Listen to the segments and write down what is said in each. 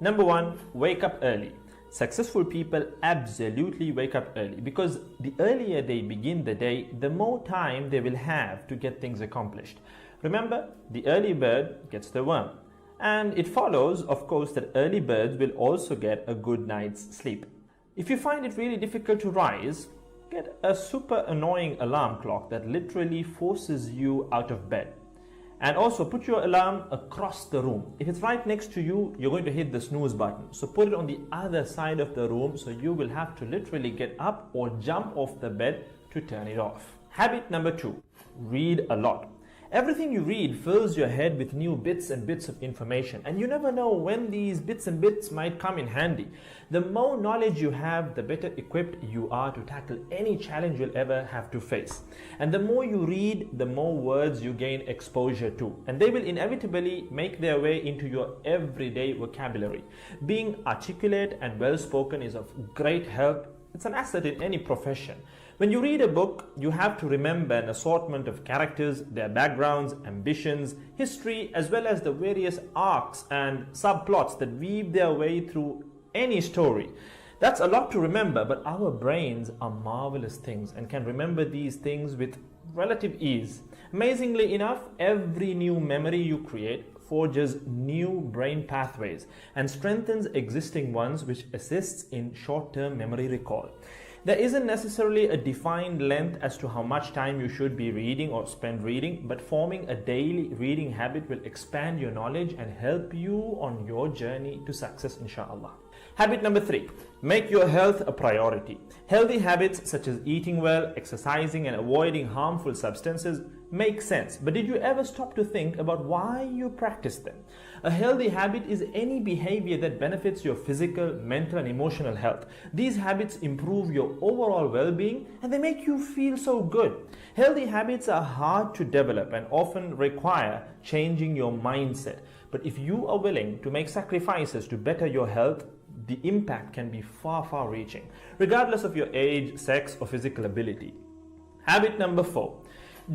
Number one, wake up early. Successful people absolutely wake up early because the earlier they begin the day, the more time they will have to get things accomplished. Remember, the early bird gets the worm. And it follows, of course, that early birds will also get a good night's sleep. If you find it really difficult to rise, get a super annoying alarm clock that literally forces you out of bed. And also put your alarm across the room. If it's right next to you, you're going to hit the snooze button. So put it on the other side of the room so you will have to literally get up or jump off the bed to turn it off. Habit number two, read a lot. Everything you read fills your head with new bits and bits of information, and you never know when these bits and bits might come in handy. The more knowledge you have, the better equipped you are to tackle any challenge you'll ever have to face. And the more you read, the more words you gain exposure to, and they will inevitably make their way into your everyday vocabulary. Being articulate and well-spoken is of great help. It's an asset in any profession. When you read a book, you have to remember an assortment of characters, their backgrounds, ambitions, history, as well as the various arcs and subplots that weave their way through any story. That's a lot to remember, but our brains are marvelous things and can remember these things with relative ease. Amazingly enough, every new memory you create forges new brain pathways and strengthens existing ones, which assists in short-term memory recall. There isn't necessarily a defined length as to how much time you should be reading or spend reading, but forming a daily reading habit will expand your knowledge and help you on your journey to success, inshallah. Habit number three, make your health a priority. Healthy habits such as eating well, exercising, and avoiding harmful substances make sense, but did you ever stop to think about why you practice them? A healthy habit is any behavior that benefits your physical, mental, and emotional health. These habits improve your overall well-being and they make you feel so good. Healthy habits are hard to develop and often require changing your mindset. But if you are willing to make sacrifices to better your health, the impact can be far reaching, regardless of your age, sex, or physical ability. Habit number four,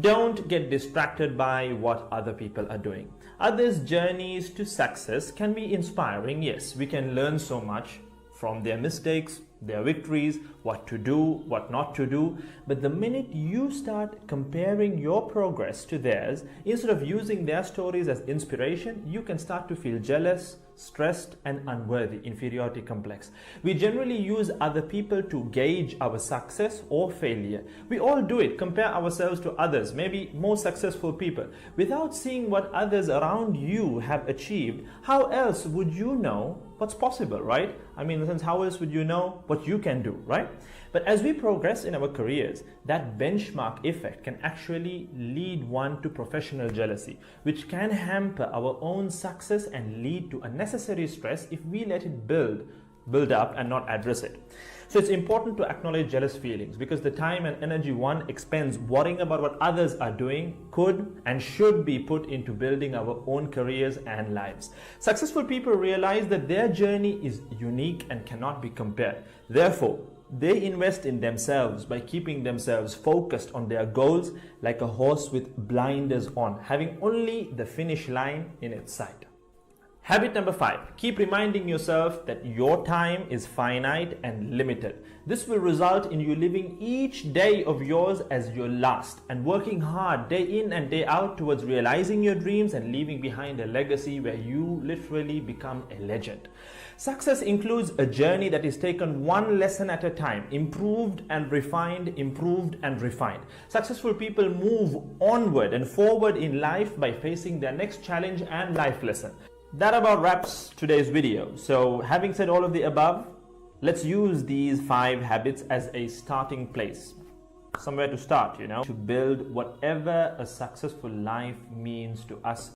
don't get distracted by what other people are doing. Others' journeys to success can be inspiring. Yes, we can learn so much from their mistakes, their victories, what to do, what not to do. But the minute you start comparing your progress to theirs, instead of using their stories as inspiration, you can start to feel jealous, stressed, and unworthy, inferiority complex. We generally use other people to gauge our success or failure. We all do it, compare ourselves to others, maybe more successful people. Without seeing what others around you have achieved, how else would you know what's possible, right? I mean, in a sense, how else would you know what you can do, right? But as we progress in our careers, that benchmark effect can actually lead one to professional jealousy, which can hamper our own success and lead to unnecessary stress if we let it build up and not address it. So it's important to acknowledge jealous feelings because the time and energy one expends worrying about what others are doing could and should be put into building our own careers and lives. Successful people realize that their journey is unique and cannot be compared. Therefore, they invest in themselves by keeping themselves focused on their goals like a horse with blinders on, having only the finish line in its sight. Habit number five, keep reminding yourself that your time is finite and limited. This will result in you living each day of yours as your last and working hard day in and day out towards realizing your dreams and leaving behind a legacy where you literally become a legend. Success includes a journey that is taken one lesson at a time, improved and refined, improved and refined. Successful people move onward and forward in life by facing their next challenge and life lesson. That about wraps today's video. So having said all of the above, let's use these 5 habits as a starting place. Somewhere to start, to build whatever a successful life means to us